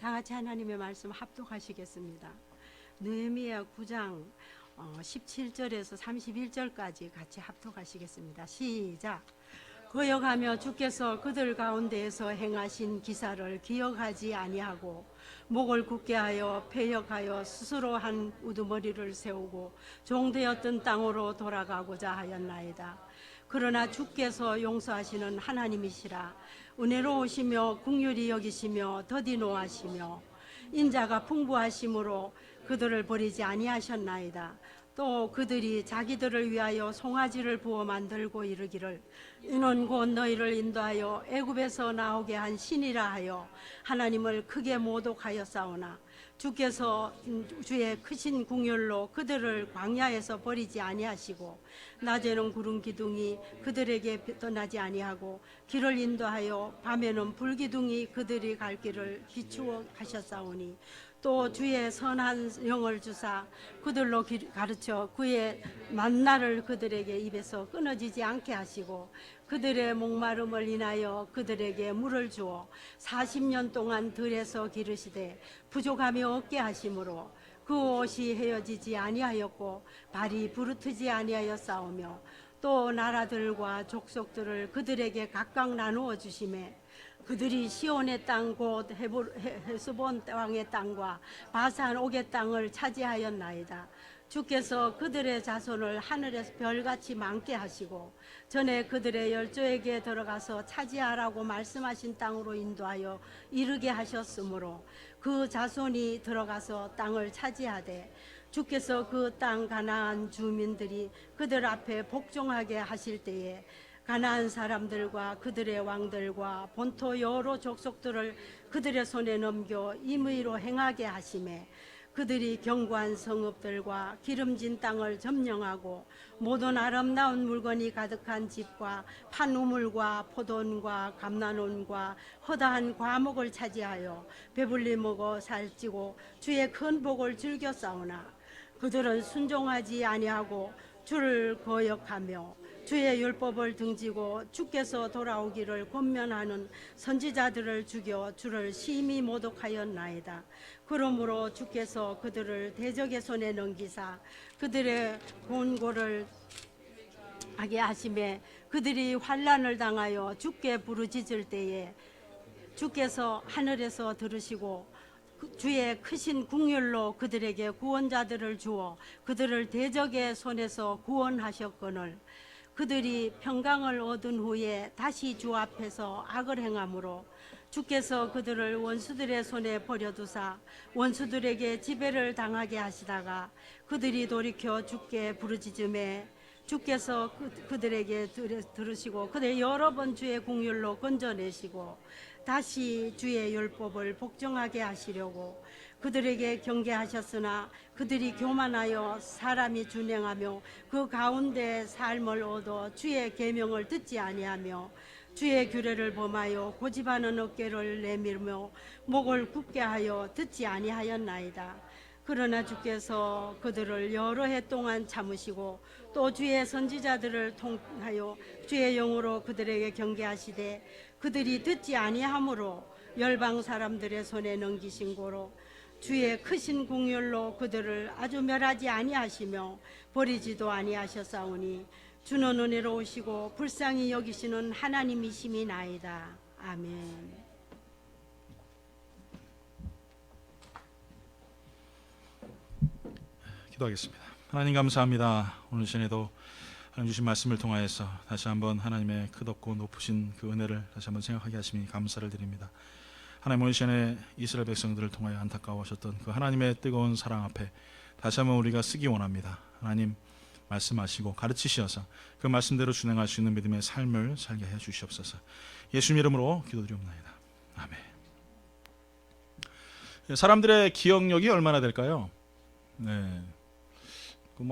다 같이 하나님의 말씀 합독하시겠습니다. 느헤미야 9장 17절에서 31절까지 같이 합독하시겠습니다. 시작. 거역하며 주께서 그들 가운데에서 행하신 기사를 기억하지 아니하고 목을 굳게 하여 패역하여 스스로 한 우두머리를 세우고 종되었던 땅으로 돌아가고자 하였나이다. 그러나 주께서 용서하시는 하나님이시라. 은혜로우시며 긍휼히 여기시며 더디 노하시며 인자가 풍부하심으로 그들을 버리지 아니하셨나이다. 또 그들이 자기들을 위하여 송아지를 부어 만들고 이르기를 이는 곧 너희를 인도하여 애굽에서 나오게 한 신이라 하여 하나님을 크게 모독하였사오나 주께서 주의 크신 긍휼로 그들을 광야에서 버리지 아니하시고 낮에는 구름 기둥이 그들에게 떠나지 아니하고 길을 인도하여 밤에는 불 기둥이 그들이 갈 길을 비추어 하셨사오니 또 주의 선한 영을 주사 그들로 가르쳐 그의 만나를 그들에게 입에서 끊어지지 않게 하시고 그들의 목마름을 인하여 그들에게 물을 주어 40년 동안 들에서 기르시되 부족함이 없게 하심으로 그 옷이 헤어지지 아니하였고 발이 부르트지 아니하였사오며 또 나라들과 족속들을 그들에게 각각 나누어 주시매 그들이 시온의 땅 곧 헤스본 왕의 땅과 바산 옥의 땅을 차지하였나이다. 주께서 그들의 자손을 하늘에서 별같이 많게 하시고 전에 그들의 열조에게 들어가서 차지하라고 말씀하신 땅으로 인도하여 이르게 하셨으므로 그 자손이 들어가서 땅을 차지하되 주께서 그 땅 가나안 주민들이 그들 앞에 복종하게 하실 때에 가나안 사람들과 그들의 왕들과 본토 여러 족속들을 그들의 손에 넘겨 임의로 행하게 하시매 그들이 견고한 성읍들과 기름진 땅을 점령하고 모든 아름다운 물건이 가득한 집과 판 우물과 포도원과 감난원과 허다한 과목을 차지하여 배불리 먹어 살찌고 주의 큰 복을 즐겨 싸우나 그들은 순종하지 아니하고 주를 거역하며 주의 율법을 등지고 주께서 돌아오기를 권면하는 선지자들을 죽여 주를 심히 모독하였나이다. 그러므로 주께서 그들을 대적의 손에 넘기사 그들의 곤고를 하게 하심에 그들이 환난을 당하여 주께 부르짖을 때에 주께서 하늘에서 들으시고 주의 크신 긍휼로 그들에게 구원자들을 주어 그들을 대적의 손에서 구원하셨거늘 그들이 평강을 얻은 후에 다시 주 앞에서 악을 행함으로 주께서 그들을 원수들의 손에 버려두사 원수들에게 지배를 당하게 하시다가 그들이 돌이켜 주께 부르짖음에 주께서 그들에게 들으시고 그들 여러 번 주의 긍휼로 건져내시고 다시 주의 율법을 복종하게 하시려고 그들에게 경계하셨으나 그들이 교만하여 사람이 준행하며 그 가운데 삶을 얻어 주의 계명을 듣지 아니하며 주의 규례를 범하여 고집하는 어깨를 내밀며 목을 굳게 하여 듣지 아니하였나이다. 그러나 주께서 그들을 여러 해 동안 참으시고 또 주의 선지자들을 통하여 주의 영으로 그들에게 경계하시되 그들이 듣지 아니하므로 열방 사람들의 손에 넘기신 고로 주의 크신 긍휼로 그들을 아주 멸하지 아니하시며 버리지도 아니하셨사오니 주는 은혜로우시고 불쌍히 여기시는 하나님이심이나이다. 아멘. 기도하겠습니다. 하나님 감사합니다. 오늘 시간에도 하나님 주신 말씀을 통하여서 다시 한번 하나님의 크덥고 높으신 그 은혜를 다시 한번 생각하게 하시니 감사를 드립니다. 하나님 오늘 시간에 이스라엘 백성들을 통하여 안타까워하셨던 그 하나님의 뜨거운 사랑 앞에 다시 한번 우리가 쓰기 원합니다. 하나님 말씀하시고 가르치시어서 그 말씀대로 준행할 수 있는 믿음의 삶을 살게 해 주시옵소서. 예수님 이름으로 기도드리옵나이다. 아멘. 사람들의 기억력이 얼마나 될까요? 네.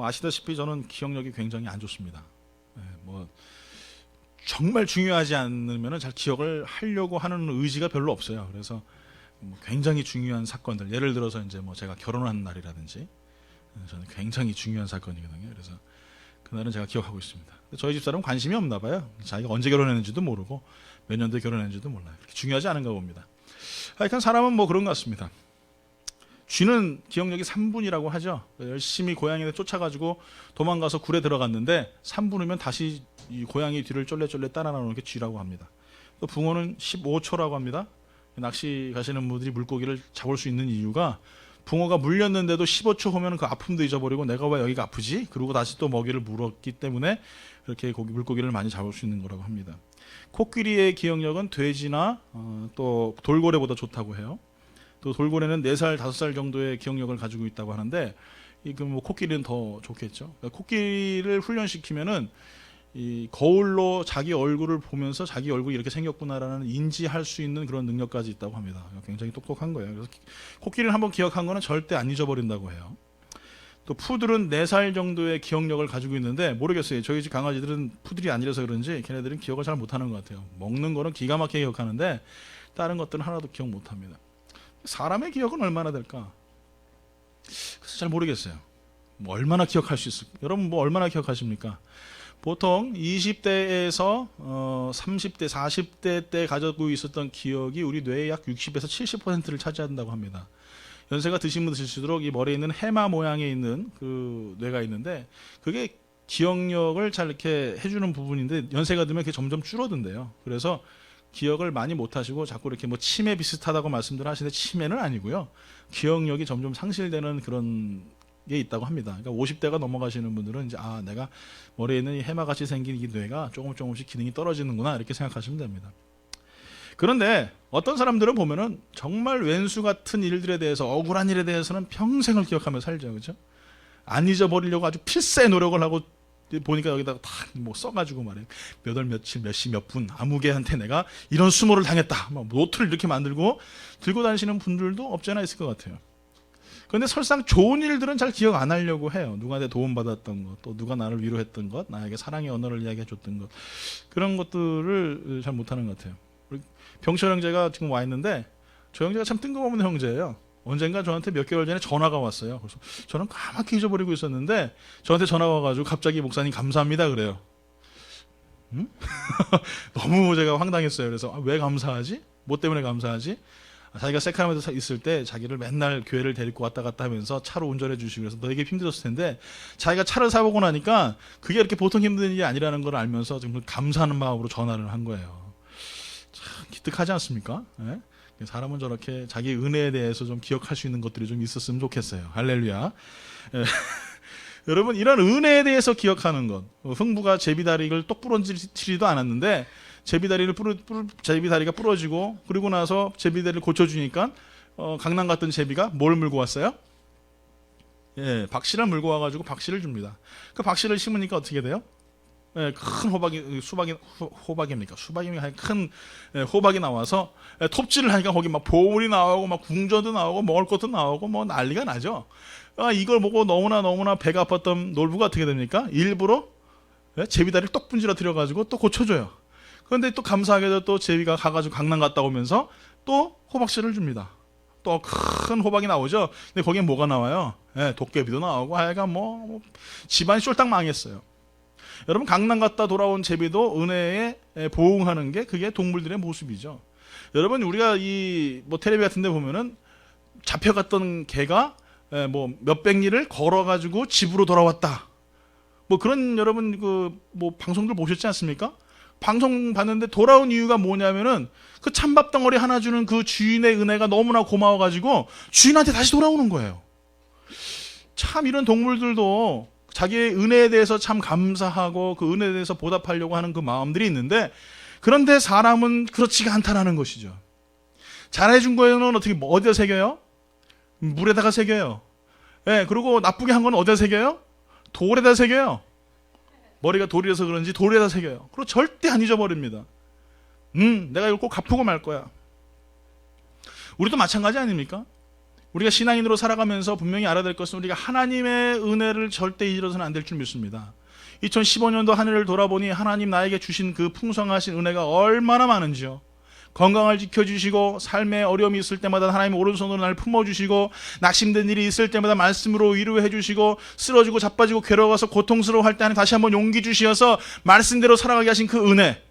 아시다시피 저는 기억력이 굉장히 안 좋습니다. 네, 정말 중요하지 않으면 잘 기억을 하려고 하는 의지가 별로 없어요. 그래서 굉장히 중요한 사건들, 예를 들어서 이제 제가 결혼한 날이라든지, 저는 굉장히 중요한 사건이거든요. 그래서 그날은 제가 기억하고 있습니다. 저희 집사람은 관심이 없나 봐요. 자기가 언제 결혼했는지도 모르고 몇 년도에 결혼했는지도 몰라요. 그렇게 중요하지 않은가 봅니다. 하여간 사람은 뭐 그런 것 같습니다. 쥐는 기억력이 3분이라고 하죠. 열심히 고양이를 쫓아가지고 도망가서 굴에 들어갔는데 3분 후면 다시 이 고양이 뒤를 쫄래쫄래 따라 나오는 게 쥐라고 합니다. 또 붕어는 15초라고 합니다. 낚시 가시는 분들이 물고기를 잡을 수 있는 이유가 붕어가 물렸는데도 15초 후면 그 아픔도 잊어버리고 내가 왜 여기가 아프지? 그리고 다시 또 먹이를 물었기 때문에 그렇게 물고기를 많이 잡을 수 있는 거라고 합니다. 코끼리의 기억력은 돼지나 또 돌고래보다 좋다고 해요. 또 돌고래는 4살, 5살 정도의 기억력을 가지고 있다고 하는데 뭐 코끼리는 더 좋겠죠. 그러니까 코끼리를 훈련시키면은 이 거울로 자기 얼굴을 보면서 자기 얼굴이 이렇게 생겼구나라는 인지할 수 있는 그런 능력까지 있다고 합니다. 굉장히 똑똑한 거예요. 그래서 코끼리를 한번 기억한 거는 절대 안 잊어버린다고 해요. 또 푸들은 4살 정도의 기억력을 가지고 있는데 모르겠어요. 저희 집 강아지들은 푸들이 아니라서 그런지 걔네들은 기억을 잘 못하는 것 같아요. 먹는 거는 기가 막히게 기억하는데 다른 것들은 하나도 기억 못합니다. 사람의 기억은 얼마나 될까? 그래서 잘 모르겠어요. 뭐 얼마나 기억할 수 있을까? 여러분 뭐 얼마나 기억하십니까? 보통 20대에서 30대, 40대 때 가지고 있었던 기억이 우리 뇌의 약 60에서 70%를 차지한다고 합니다. 연세가 드시면 드실수록 이 머리에 있는 해마 모양에 있는 그 뇌가 있는데 그게 기억력을 잘 이렇게 해주는 부분인데 연세가 들면 그게 점점 줄어든대요. 그래서 기억을 많이 못하시고 자꾸 이렇게 뭐 치매 비슷하다고 말씀들 하시는데 치매는 아니고요. 기억력이 점점 상실되는 그런 게 있다고 합니다. 그러니까 50대가 넘어가시는 분들은 이제 내가 머리에 있는 이 해마같이 생긴 이 뇌가 조금씩 기능이 떨어지는구나 이렇게 생각하시면 됩니다. 그런데 어떤 사람들은 보면은 정말 왼수 같은 일들에 대해서 억울한 일에 대해서는 평생을 기억하며 살죠. 그렇죠? 안 잊어버리려고 아주 필사의 노력을 하고 보니까 여기다가 다 뭐 써가지고 말이에요. 몇 월 며칠 몇 시 몇 분 아무개한테 내가 이런 수모를 당했다. 막 노트를 이렇게 만들고 들고 다니시는 분들도 없지 않아 있을 것 같아요. 그런데 설상 좋은 일들은 잘 기억 안 하려고 해요. 누구한테 도움받았던 것, 또 누가 나를 위로했던 것, 나에게 사랑의 언어를 이야기해줬던 것, 그런 것들을 잘 못하는 것 같아요. 병철 형제가 지금 와 있는데 저 형제가 참 뜬금없는 형제예요. 언젠가 저한테 몇 개월 전에 전화가 왔어요. 그래서 저는 까맣게 잊어버리고 있었는데 저한테 전화가 와가지고 갑자기 목사님 감사합니다 그래요. 응? 너무 제가 황당했어요. 그래서 왜 감사하지? 뭐 때문에 감사하지? 자기가 세카라멘토에 있을 때 자기를 맨날 교회를 데리고 왔다 갔다 하면서 차로 운전해 주시고 그래서 너에게 힘들었을 텐데 자기가 차를 사보고 나니까 그게 이렇게 보통 힘든 일이 아니라는 걸 알면서 지금 감사하는 마음으로 전화를 한 거예요. 참 기특하지 않습니까? 네? 사람은 저렇게 자기 은혜에 대해서 좀 기억할 수 있는 것들이 좀 있었으면 좋겠어요. 할렐루야. 네. 여러분 이런 은혜에 대해서 기억하는 것. 흥부가 제비다리를 똑 부러뜨리지도 않았는데 제비다리가 부러지고 그리고 나서 제비다리를 고쳐주니까 강남 갔던 제비가 뭘 물고 왔어요? 예, 박씨를 물고 와가지고 박씨를 줍니다. 그 박씨를 심으니까 어떻게 돼요? 예, 큰 호박입니까? 수박입니까? 큰 호박이 나와서 톱질을 하니까 거기 막 보물이 나오고 막 궁전도 나오고 먹을 것도 나오고 뭐 난리가 나죠. 이걸 보고 너무나 배가 아팠던 놀부가 어떻게 됩니까? 일부러 제비다리를 똑 분질러뜨려가지고 또 고쳐줘요. 그런데 또 감사하게도 또 제비가 가가지고 강남 갔다 오면서 또 호박씨를 줍니다. 또 큰 호박이 나오죠. 근데 거기에 뭐가 나와요? 도깨비도 나오고 하여간 뭐 집안이 쫄딱 망했어요. 여러분 강남 갔다 돌아온 제비도 은혜에 보응하는 게 그게 동물들의 모습이죠. 여러분 우리가 이 뭐 텔레비 같은 데 보면은 잡혀갔던 개가 뭐 몇백 리를 걸어가지고 집으로 돌아왔다. 뭐 그런 여러분 그 뭐 방송들 보셨지 않습니까? 방송 봤는데 돌아온 이유가 뭐냐면은 그 찬밥 덩어리 하나 주는 그 주인의 은혜가 너무나 고마워가지고 주인한테 다시 돌아오는 거예요. 참 이런 동물들도 자기의 은혜에 대해서 참 감사하고 그 은혜에 대해서 보답하려고 하는 그 마음들이 있는데 그런데 사람은 그렇지가 않다라는 것이죠. 잘해준 거에는 어떻게 어디다 새겨요? 물에다가 새겨요. 그리고 나쁘게 한 건 어디다 새겨요? 돌에다 새겨요. 머리가 돌이라서 그런지 돌에다 새겨요. 그리고 절대 안 잊어버립니다. 내가 이걸 꼭 갚고 말 거야. 우리도 마찬가지 아닙니까? 우리가 신앙인으로 살아가면서 분명히 알아야 될 것은 우리가 하나님의 은혜를 절대 잊어서는 안 될 줄 믿습니다. 2015년도 한 해를 돌아보니 하나님 나에게 주신 그 풍성하신 은혜가 얼마나 많은지요. 건강을 지켜주시고 삶에 어려움이 있을 때마다 하나님 오른손으로 날 품어주시고 낙심된 일이 있을 때마다 말씀으로 위로해 주시고 쓰러지고 자빠지고 괴로워서 고통스러워할 때 하나님 다시 한번 용기 주시어서 말씀대로 살아가게 하신 그 은혜.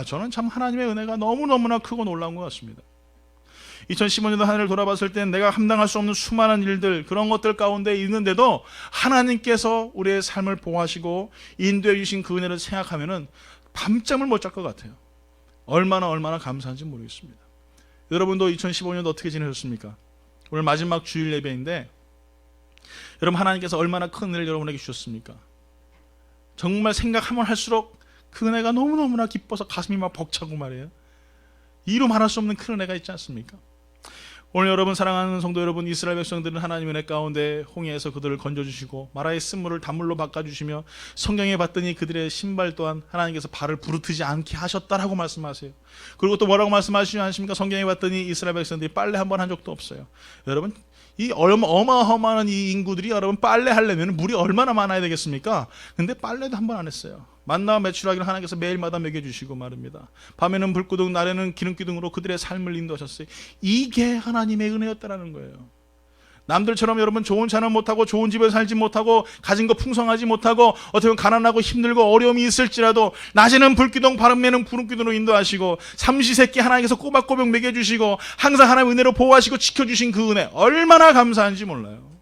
저는 참 하나님의 은혜가 너무너무나 크고 놀라운 것 같습니다. 2015년도 한 해를 돌아봤을 때 내가 감당할 수 없는 수많은 일들, 그런 것들 가운데 있는데도 하나님께서 우리의 삶을 보호하시고 인도해 주신 그 은혜를 생각하면은 밤잠을 못 잘 것 같아요. 얼마나 감사한지 모르겠습니다. 여러분도 2015년도 어떻게 지내셨습니까? 오늘 마지막 주일 예배인데 여러분, 하나님께서 얼마나 큰 은혜를 여러분에게 주셨습니까? 정말 생각하면 할수록 그 은혜가 너무너무나 기뻐서 가슴이 막 벅차고 말이에요. 이루 말할 수 없는 큰 은혜가 있지 않습니까? 오늘 여러분, 사랑하는 성도 여러분, 이스라엘 백성들은 하나님의 은혜 가운데 홍해에서 그들을 건져주시고 마라의 쓴물을 단물로 바꿔주시며 성경에 봤더니 그들의 신발 또한 하나님께서 발을 부르트지 않게 하셨다라고 말씀하세요. 그리고 또 뭐라고 말씀하시지 않습니까? 성경에 봤더니 이스라엘 백성들이 빨래 한 번 한 적도 없어요. 여러분, 이 어마어마한 이 인구들이 여러분 빨래 하려면 물이 얼마나 많아야 되겠습니까? 근데 빨래도 한 번 안 했어요. 만나와 메추라기를 하나님께서 매일마다 먹여주시고 말입니다. 밤에는 불구덩, 낮에는 기름기둥으로 그들의 삶을 인도하셨어요. 이게 하나님의 은혜였다라는 거예요. 남들처럼 여러분 좋은 차는 못하고 좋은 집에 살지 못하고 가진 거 풍성하지 못하고 어떻게 보면 가난하고 힘들고 어려움이 있을지라도 낮에는 불기둥, 밤에는 구름기둥으로 인도하시고 삼시세끼 하나님께서 꼬박꼬박 먹여주시고 항상 하나님의 은혜로 보호하시고 지켜주신 그 은혜, 얼마나 감사한지 몰라요.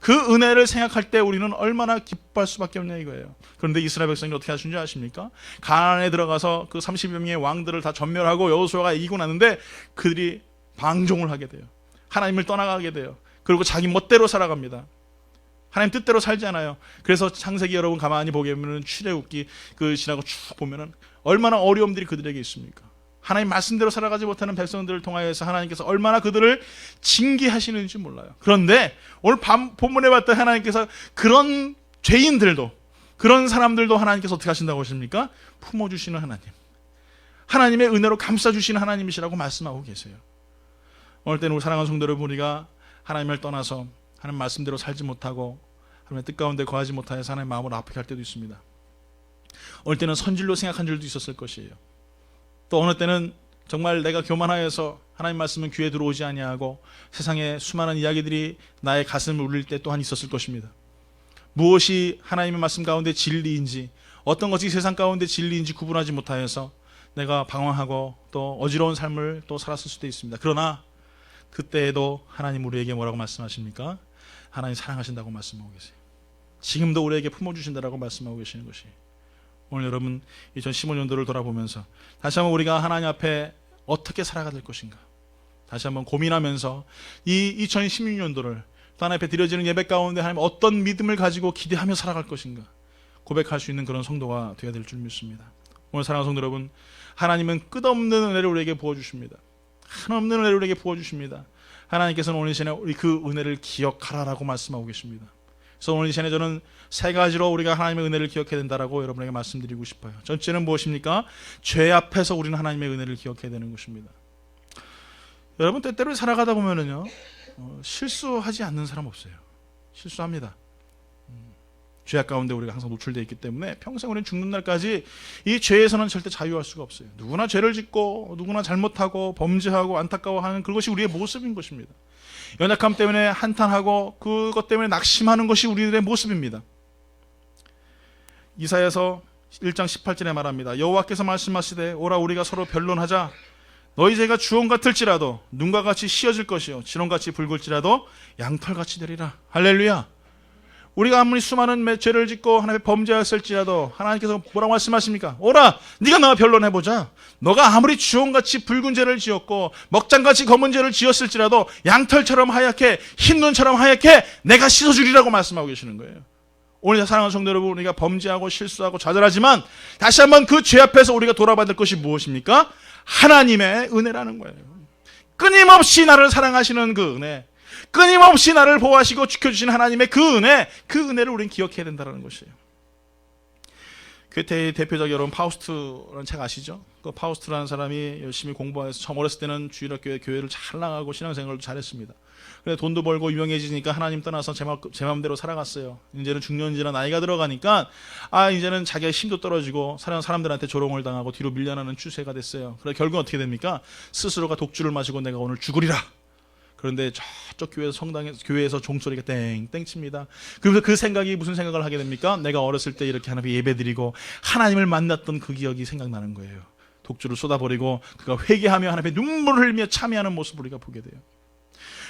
그 은혜를 생각할 때 우리는 얼마나 기뻐할 수밖에 없냐 이거예요. 그런데 이스라엘 백성이 어떻게 하신 줄 아십니까? 가나안에 들어가서 그 30여 명의 왕들을 다 전멸하고 여호수아가 이기고 나는데 그들이 방종을 하게 돼요. 하나님을 떠나가게 돼요. 그리고 자기 멋대로 살아갑니다. 하나님 뜻대로 살지 않아요. 그래서 창세기 여러분 가만히 보게 보면 출애굽기 그 지나고 쭉 보면은 얼마나 어려움들이 그들에게 있습니까? 하나님 말씀대로 살아가지 못하는 백성들을 통하여서 하나님께서 얼마나 그들을 징계하시는지 몰라요. 그런데 오늘 본문에 봤던 하나님께서 그런 죄인들도, 그런 사람들도 하나님께서 어떻게 하신다고 하십니까? 품어주시는 하나님, 하나님의 은혜로 감싸주시는 하나님이시라고 말씀하고 계세요. 오늘 때는 우리 사랑하는 성도 여러분, 우리가 하나님을 떠나서 하나님 말씀대로 살지 못하고 하나님의 뜻 가운데 거하지 못하여서 하나님 마음을 아프게 할 때도 있습니다. 어느 때는 선질로 생각한 줄도 있었을 것이에요. 또 어느 때는 정말 내가 교만하여서 하나님 말씀은 귀에 들어오지 아니하고 세상의 수많은 이야기들이 나의 가슴을 울릴 때 또한 있었을 것입니다. 무엇이 하나님의 말씀 가운데 진리인지, 어떤 것이 세상 가운데 진리인지 구분하지 못하여서 내가 방황하고 또 어지러운 삶을 또 살았을 수도 있습니다. 그러나 그때에도 하나님 우리에게 뭐라고 말씀하십니까? 하나님 사랑하신다고 말씀하고 계세요. 지금도 우리에게 품어주신다라고 말씀하고 계시는 것이에요. 오늘 여러분 2015년도를 돌아보면서 다시 한번 우리가 하나님 앞에 어떻게 살아가야 될 것인가 다시 한번 고민하면서 이 2016년도를 또 하나님 앞에 드려지는 예배 가운데 하나님 어떤 믿음을 가지고 기대하며 살아갈 것인가 고백할 수 있는 그런 성도가 되어야 될 줄 믿습니다. 오늘 사랑하는 성도 여러분, 하나님은 끝없는 은혜를 우리에게 부어주십니다. 한없는 은혜를 우리에게 부어주십니다. 하나님께서는 오늘 이 시간에 우리 그 은혜를 기억하라라고 말씀하고 계십니다. 그래서 오늘 이 시간에 저는 세 가지로 우리가 하나님의 은혜를 기억해야 된다라고 여러분에게 말씀드리고 싶어요. 첫째는 무엇입니까? 죄 앞에서 우리는 하나님의 은혜를 기억해야 되는 것입니다. 여러분, 때때로 살아가다 보면은요, 실수하지 않는 사람 없어요. 실수합니다. 죄악 가운데 우리가 항상 노출되어 있기 때문에 평생 우리는 죽는 날까지 이 죄에서는 절대 자유할 수가 없어요. 누구나 죄를 짓고 누구나 잘못하고 범죄하고 안타까워하는 그것이 우리의 모습인 것입니다. 연약함 때문에 한탄하고 그것 때문에 낙심하는 것이 우리들의 모습입니다. 이사야서 1장 18절에 말합니다. 여호와께서 말씀하시되 오라 우리가 서로 변론하자. 너희 죄가 주홍 같을지라도 눈과 같이 씌어질 것이요 진홍같이 붉을지라도 양털같이 되리라. 할렐루야. 우리가 아무리 수많은 죄를 짓고 하나님의 범죄했을지라도 하나님께서 뭐라고 말씀하십니까? 오라 네가 나와 변론해보자. 너가 아무리 주홍같이 붉은 죄를 지었고 먹장같이 검은 죄를 지었을지라도 양털처럼 하얗게 흰 눈처럼 하얗게 내가 씻어주리라고 말씀하고 계시는 거예요. 오늘 사랑하는 성도 여러분, 우리가 범죄하고 실수하고 좌절하지만 다시 한번 그 죄 앞에서 우리가 돌아받을 것이 무엇입니까? 하나님의 은혜라는 거예요. 끊임없이 나를 사랑하시는 그 은혜, 끊임없이 나를 보호하시고 지켜주시는 하나님의 그 은혜를 우리는 기억해야 된다는 것이에요. 괴테의 대표적 여러분 파우스트라는 책 아시죠? 그 파우스트라는 사람이 열심히 공부해서 처음 어렸을 때는 주일학교에 교회를 잘 나가고 신앙생활도 잘했습니다. 그런데 돈도 벌고 유명해지니까 하나님 떠나서 제 마음대로 살아갔어요. 이제는 중년지나 나이가 들어가니까 이제는 자기의 힘도 떨어지고 사람들한테 조롱을 당하고 뒤로 밀려나는 추세가 됐어요. 그래 결국은 어떻게 됩니까? 스스로가 독주를 마시고 내가 오늘 죽으리라. 그런데 저쪽 교회에서 종소리가 땡땡 칩니다. 그러면서 그 생각이 무슨 생각을 하게 됩니까? 내가 어렸을 때 이렇게 하나님 예배드리고 하나님을 만났던 그 기억이 생각나는 거예요. 독주를 쏟아버리고 그가 회개하며 하나님의 눈물을 흘리며 참여하는 모습을 우리가 보게 돼요.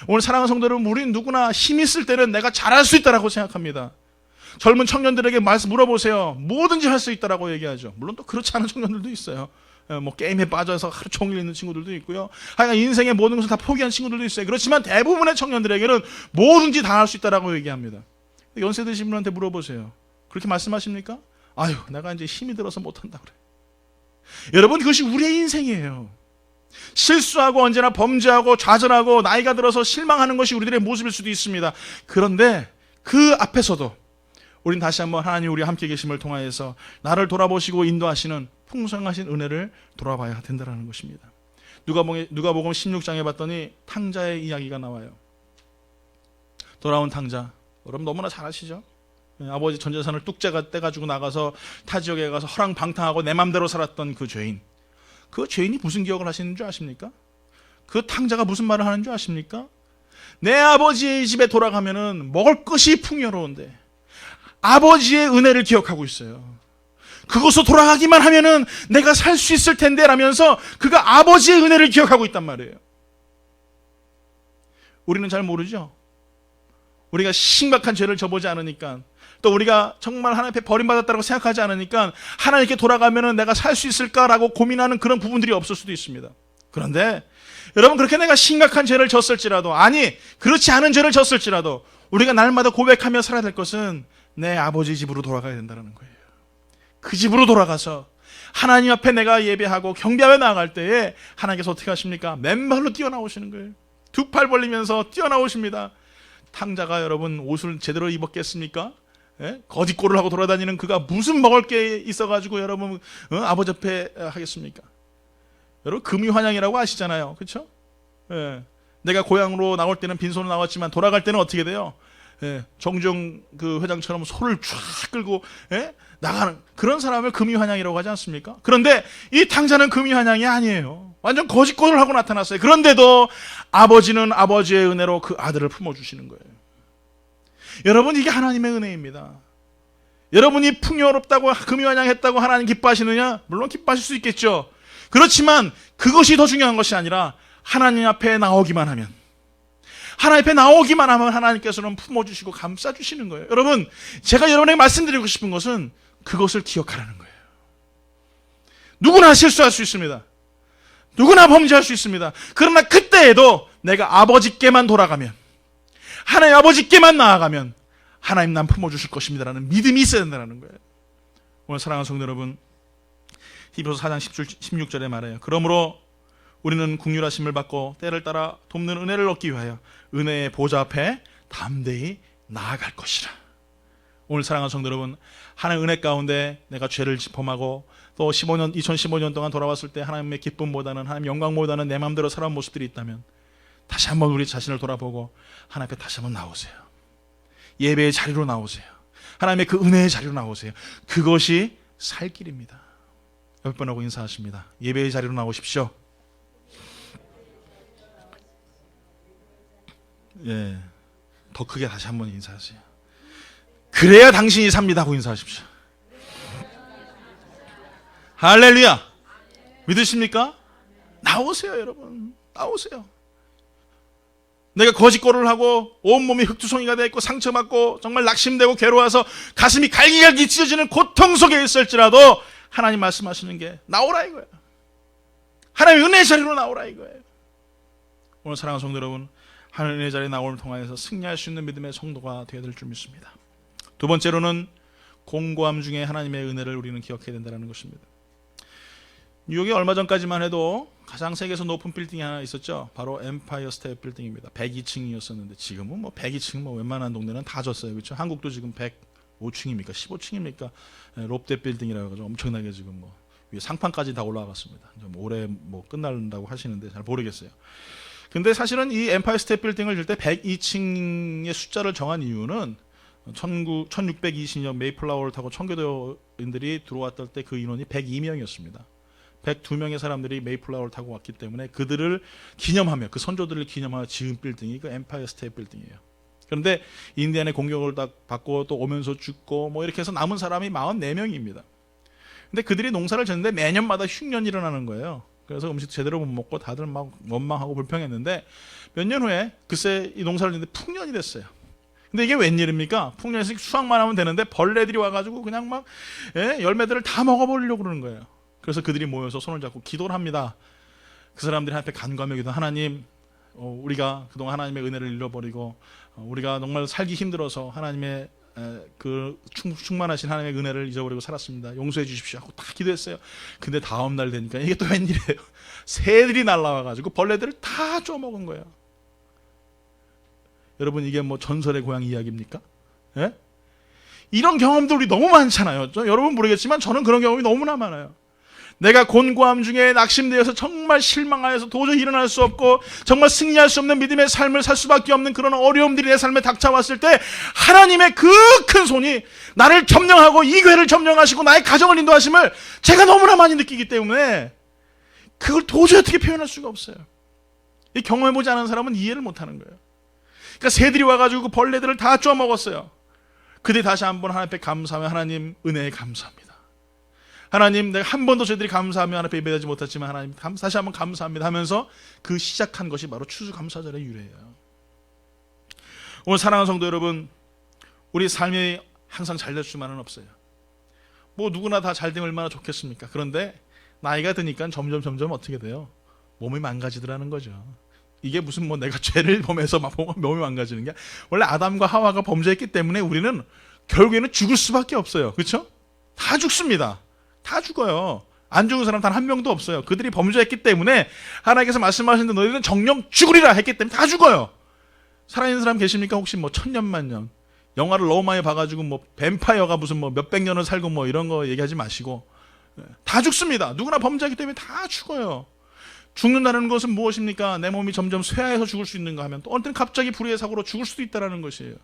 오늘 사랑하는 성도 여러분, 우리 누구나 힘 있을 때는 내가 잘할 수 있다라고 생각합니다. 젊은 청년들에게 물어보세요. 뭐든지 할 수 있다라고 얘기하죠. 물론 또 그렇지 않은 청년들도 있어요. 뭐 게임에 빠져서 하루 종일 있는 친구들도 있고요. 하여간 인생의 모든 것을 다 포기한 친구들도 있어요. 그렇지만 대부분의 청년들에게는 뭐든지 다 할 수 있다라고 얘기합니다. 연세 드신 분한테 물어보세요. 그렇게 말씀하십니까? 아유, 내가 이제 힘이 들어서 못한다 그래. 여러분, 그것이 우리의 인생이에요. 실수하고 언제나 범죄하고 좌절하고 나이가 들어서 실망하는 것이 우리들의 모습일 수도 있습니다. 그런데 그 앞에서도 우린 다시 한번 하나님 우리와 함께 계심을 통하여서 나를 돌아보시고 인도하시는 풍성하신 은혜를 돌아봐야 된다는 것입니다. 누가복음 16장에 봤더니 탕자의 이야기가 나와요. 돌아온 탕자, 여러분 너무나 잘 아시죠? 아버지 전 재산을 뚝 떼가지고 나가서 타 지역에 가서 허랑방탕하고 내 맘대로 살았던 그 죄인. 그 죄인이 무슨 기억을 하시는 줄 아십니까? 그 탕자가 무슨 말을 하는 줄 아십니까? 내 아버지의 집에 돌아가면은 먹을 것이 풍요로운데 아버지의 은혜를 기억하고 있어요. 그곳으로 돌아가기만 하면은 내가 살 수 있을 텐데 라면서 그가 아버지의 은혜를 기억하고 있단 말이에요. 우리는 잘 모르죠. 우리가 심각한 죄를 져보지 않으니까, 또 우리가 정말 하나님 앞에 버림받았다고 생각하지 않으니까 하나님께 돌아가면은 내가 살 수 있을까라고 고민하는 그런 부분들이 없을 수도 있습니다. 그런데 여러분, 그렇게 내가 심각한 죄를 졌을지라도, 아니 그렇지 않은 죄를 졌을지라도 우리가 날마다 고백하며 살아야 될 것은 내 아버지 집으로 돌아가야 된다는 거예요. 그 집으로 돌아가서 하나님 앞에 내가 예배하고 경배하며 나아갈 때에 하나님께서 어떻게 하십니까? 맨발로 뛰어나오시는 거예요. 두 팔 벌리면서 뛰어나오십니다. 탕자가 여러분 옷을 제대로 입었겠습니까? 예? 거짓골을 하고 돌아다니는 그가 무슨 먹을 게 있어가지고 여러분 아버지 앞에 하겠습니까? 여러분 금유환영이라고 아시잖아요, 그렇죠? 예. 내가 고향으로 나올 때는 빈손으로 나왔지만 돌아갈 때는 어떻게 돼요? 예. 정중 그 회장처럼 소를 쫙 끌고 나가는 그런 사람을 금유환영이라고 하지 않습니까? 그런데 이 탕자는 금유환영이 아니에요. 완전 거짓골을 하고 나타났어요. 그런데도 아버지는 아버지의 은혜로 그 아들을 품어주시는 거예요. 여러분, 이게 하나님의 은혜입니다. 여러분이 풍요롭다고 금유환영했다고 하나님 기뻐하시느냐? 물론 기뻐하실 수 있겠죠. 그렇지만 그것이 더 중요한 것이 아니라 하나님 앞에 나오기만 하면, 하나님 앞에 나오기만 하면 하나님께서는 품어주시고 감싸주시는 거예요. 여러분, 제가 여러분에게 말씀드리고 싶은 것은 그것을 기억하라는 거예요. 누구나 실수할 수 있습니다. 누구나 범죄할 수 있습니다. 그러나 그때에도 내가 아버지께만 돌아가면, 하나님 아버지께만 나아가면 하나님 난 품어주실 것입니다라는 믿음이 있어야 된다는 거예요. 오늘 사랑하는 성도 여러분, 히브리서 4장 16절에 말해요. 그러므로 우리는 긍휼하심을 받고 때를 따라 돕는 은혜를 얻기 위하여 은혜의 보좌 앞에 담대히 나아갈 것이라. 오늘 사랑하는 성도 여러분, 하나님의 은혜 가운데 내가 죄를 범하고 또 2015년 동안 돌아왔을 때 하나님의 기쁨보다는, 하나님 영광보다는 내 마음대로 살아온 모습들이 있다면 다시 한번 우리 자신을 돌아보고 하나님 앞에 다시 한번 나오세요. 예배의 자리로 나오세요. 하나님의 그 은혜의 자리로 나오세요. 그것이 살 길입니다. 몇 번 하고 인사하십니다. 예배의 자리로 나오십시오. 예, 더 크게 다시 한번 인사하세요. 그래야 당신이 삽니다 하고 인사하십시오. 할렐루야. 믿으십니까? 나오세요, 여러분. 나오세요. 내가 거짓골을 하고 온몸이 흙투성이가 되어 있고 상처받고 정말 낙심되고 괴로워서 가슴이 갈기갈기 찢어지는 고통 속에 있을지라도 하나님 말씀하시는 게 나오라 이거예요. 하나님의 은혜의 자리로 나오라 이거예요. 오늘 사랑하는 성도 여러분, 하나님의 은혜의 자리에 나옴을 통하여서 승리할 수 있는 믿음의 성도가 되어야 될 줄 믿습니다. 두 번째로는 공고함 중에 하나님의 은혜를 우리는 기억해야 된다는 것입니다. 뉴욕에 얼마 전까지만 해도 가장 세계에서 높은 빌딩이 하나 있었죠. 바로 엠파이어 스테이트 빌딩입니다. 102층이었었는데 지금은 뭐 102층 뭐 웬만한 동네는 다 졌어요. 그렇죠? 한국도 지금 105층입니까? 15층입니까? 롯데 빌딩이라고 해서 엄청나게 지금 뭐 위에 상판까지 다 올라갔습니다. 올해 뭐 끝난다고 하시는데 잘 모르겠어요. 근데 사실은 이 엠파이어 스테이트 빌딩을 질 때 102층의 숫자를 정한 이유는 1620년 메이플라워를 타고 청교도인들이 들어왔을 때 그 인원이 102명이었습니다. 102명의 사람들이 메이플라워를 타고 왔기 때문에 그들을 기념하며, 그 선조들을 기념하며 지은 빌딩이 그 엠파이어 스테이트 빌딩이에요. 그런데 인디안의 공격을 다 받고 또 오면서 죽고 뭐 이렇게 해서 남은 사람이 44명입니다. 근데 그들이 농사를 짓는데 매년마다 흉년이 일어나는 거예요. 그래서 음식 제대로 못 먹고 다들 막 원망하고 불평했는데 몇 년 후에 글쎄 이 농사를 짓는데 풍년이 됐어요. 근데 이게 웬일입니까? 풍년에서 수확만 하면 되는데 벌레들이 와가지고 그냥 막 열매들을 다 먹어버리려고 그러는 거예요. 그래서 그들이 모여서 손을 잡고 기도를 합니다. 그 사람들이 앞에 간구하며 기도, 하나님, 우리가 그동안 하나님의 은혜를 잃어버리고 우리가 정말 살기 힘들어서 하나님의 그 충만하신 하나님의 은혜를 잊어버리고 살았습니다. 용서해 주십시오 하고 다 기도했어요. 근데 다음 날 되니까 이게 또 웬일이에요? 새들이 날라와가지고 벌레들을 다 쪼먹은 거예요. 여러분, 이게 뭐 전설의 고향 이야기입니까? 예? 이런 경험도 우리 너무 많잖아요. 여러분 모르겠지만 저는 그런 경험이 너무나 많아요. 내가 곤고함 중에 낙심되어서 정말 실망하여서 도저히 일어날 수 없고 정말 승리할 수 없는 믿음의 삶을 살 수밖에 없는 그런 어려움들이 내 삶에 닥쳐왔을 때 하나님의 그 큰 손이 나를 점령하고 이 교회를 점령하시고 나의 가정을 인도하심을 제가 너무나 많이 느끼기 때문에 그걸 도저히 어떻게 표현할 수가 없어요. 이 경험해보지 않은 사람은 이해를 못하는 거예요. 그러니까 새들이 와가지고 그 벌레들을 다 쪼아먹었어요. 그때 다시 한번 하나님 앞에 감사하며 하나님 은혜에 감사합니다. 하나님, 내가 한 번도 저희들이 감사하며 하나님 앞에 예배하지 못했지만 하나님 다시 한번 감사합니다 하면서 그 시작한 것이 바로 추수감사절의 유래예요. 오늘 사랑하는 성도 여러분, 우리 삶이 항상 잘 될 수만은 없어요. 뭐 누구나 다 잘 되면 얼마나 좋겠습니까? 그런데 나이가 드니까 점점 어떻게 돼요? 몸이 망가지더라는 거죠. 이게 무슨 뭐 내가 죄를 범해서 막 몸이 망가지는 게, 원래 아담과 하와가 범죄했기 때문에 우리는 결국에는 죽을 수밖에 없어요. 그렇죠? 다 죽습니다. 다 죽어요. 안 죽은 사람 단 한 명도 없어요. 그들이 범죄했기 때문에 하나님께서 말씀하시는데 너희는 정령 죽으리라 했기 때문에 다 죽어요. 살아있는 사람 계십니까? 혹시 뭐 천년만년 영화를 너무 많이 봐가지고 뭐 뱀파이어가 무슨 뭐 몇백 년을 살고 뭐 이런 거 얘기하지 마시고 다 죽습니다. 누구나 범죄하기 때문에 다 죽어요. 죽는다는 것은 무엇입니까? 내 몸이 점점 쇠하여서 죽을 수 있는가 하면 또 어느 때는 갑자기 불의의 사고로 죽을 수도 있다는 것이에요.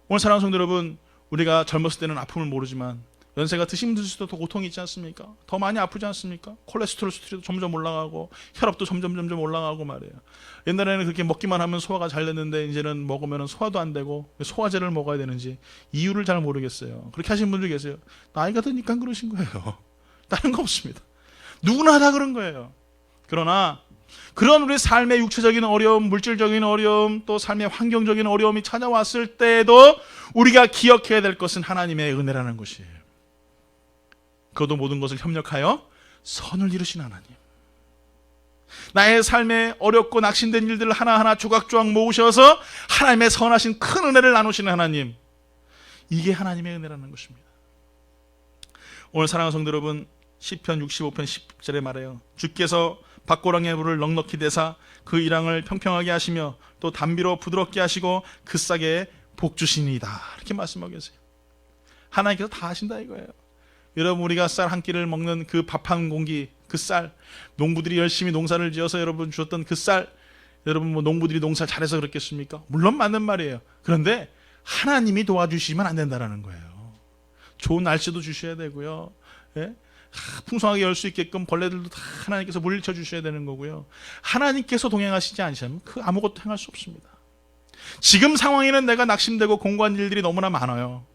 오늘 사랑하는 성도 여러분, 우리가 젊었을 때는 아픔을 모르지만 연세가 드시면 드실수록 더 고통이 있지 않습니까? 더 많이 아프지 않습니까? 콜레스테롤 수치도 점점 올라가고 혈압도 점점 올라가고 말이에요. 옛날에는 그렇게 먹기만 하면 소화가 잘 됐는데 이제는 먹으면 소화도 안 되고 소화제를 먹어야 되는지 이유를 잘 모르겠어요. 그렇게 하시는 분들 계세요. 나이가 드니까 그러신 거예요. 다른 거 없습니다. 누구나 다 그런 거예요. 그러나 그런 우리 삶의 육체적인 어려움, 물질적인 어려움, 또 삶의 환경적인 어려움이 찾아왔을 때에도 우리가 기억해야 될 것은 하나님의 은혜라는 것이에요. 그것도 모든 것을 협력하여 선을 이루신 하나님. 나의 삶에 어렵고 낙심된 일들을 하나하나 조각조각 모으셔서 하나님의 선하신 큰 은혜를 나누시는 하나님. 이게 하나님의 은혜라는 것입니다. 오늘 사랑하는 성도 여러분, 시편 65편 10절에 말해요. 주께서 밭고랑의 물을 넉넉히 대사 그 이랑을 평평하게 하시며 또 담비로 부드럽게 하시고 그 싹에 복 주시니이다. 이렇게 말씀하고 계세요. 하나님께서 다 하신다 이거예요. 여러분, 우리가 쌀 한 끼를 먹는 그 밥 한 공기, 그 쌀, 농부들이 열심히 농사를 지어서 여러분 주셨던 그 쌀, 여러분 뭐 농부들이 농사 잘해서 그렇겠습니까? 물론 맞는 말이에요. 그런데 하나님이 도와주시면 안 된다는 거예요. 좋은 날씨도 주셔야 되고요. 예? 풍성하게 열 수 있게끔 벌레들도 다 하나님께서 물리쳐 주셔야 되는 거고요. 하나님께서 동행하시지 않으시면 그 아무것도 행할 수 없습니다. 지금 상황에는 내가 낙심되고 공고한 일들이 너무나 많아요.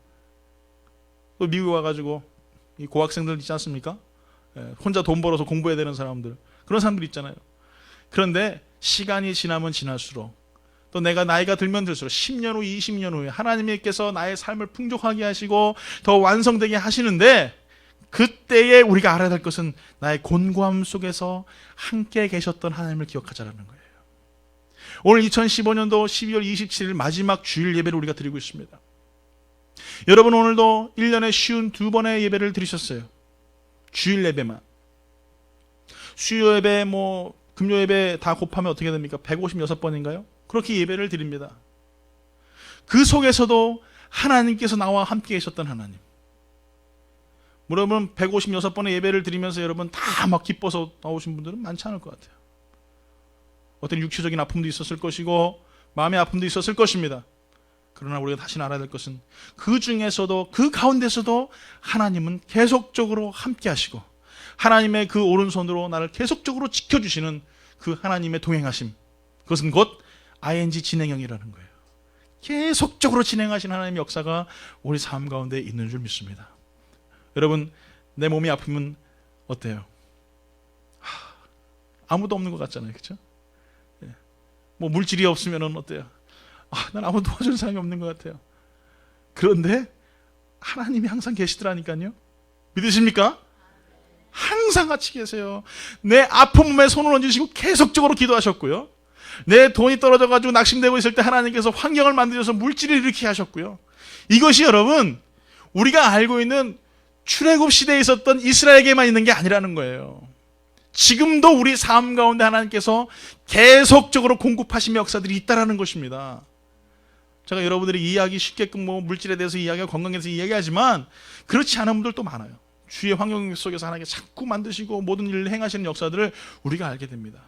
또 미국에 와가지고 이 고학생들 있지 않습니까? 혼자 돈 벌어서 공부해야 되는 사람들, 그런 사람들 있잖아요. 그런데 시간이 지나면 지날수록 또 내가 나이가 들면 들수록 10년 후, 20년 후에 하나님께서 나의 삶을 풍족하게 하시고 더 완성되게 하시는데, 그때에 우리가 알아야 될 것은 나의 곤고함 속에서 함께 계셨던 하나님을 기억하자라는 거예요. 오늘 2015년도 12월 27일 마지막 주일 예배를 우리가 드리고 있습니다. 여러분, 오늘도 1년에 쉬운 2번의 예배를 드리셨어요. 주일 예배만. 수요 예배, 금요 예배 다 곱하면 어떻게 됩니까? 156번인가요? 그렇게 예배를 드립니다. 그 속에서도 하나님께서 나와 함께 계셨던 하나님. 여러분, 156번의 예배를 드리면서 여러분 다 막 기뻐서 나오신 분들은 많지 않을 것 같아요. 어떤 육체적인 아픔도 있었을 것이고 마음의 아픔도 있었을 것입니다. 그러나 우리가 다시 알아야 될 것은 그 중에서도, 그 가운데서도 하나님은 계속적으로 함께 하시고 하나님의 그 오른손으로 나를 계속적으로 지켜주시는 그 하나님의 동행하심, 그것은 곧 ing 진행형이라는 거예요. 계속적으로 진행하신 하나님의 역사가 우리 삶 가운데 있는 줄 믿습니다. 여러분, 내 몸이 아프면 어때요? 아무도 없는 것 같잖아요, 그렇죠? 뭐 물질이 없으면 어때요? 난 아무도 도와줄 사람이 없는 것 같아요. 그런데 하나님이 항상 계시더라니까요. 믿으십니까? 항상 같이 계세요. 내 아픈 몸에 손을 얹으시고 계속적으로 기도하셨고요. 내 돈이 떨어져가지고 낙심되고 있을 때 하나님께서 환경을 만드셔서 물질을 일으키게 하셨고요. 이것이 여러분, 우리가 알고 있는 출애굽 시대에 있었던 이스라엘에게만 있는 게 아니라는 거예요. 지금도 우리 삶 가운데 하나님께서 계속적으로 공급하시는 역사들이 있다라는 것입니다. 제가 여러분들이 이해하기 쉽게끔 뭐 물질에 대해서 이야기하고 건강에 대해서 이야기하지만 그렇지 않은 분들도 많아요. 주의 환경 속에서 하나님께 자꾸 만드시고 모든 일을 행하시는 역사들을 우리가 알게 됩니다.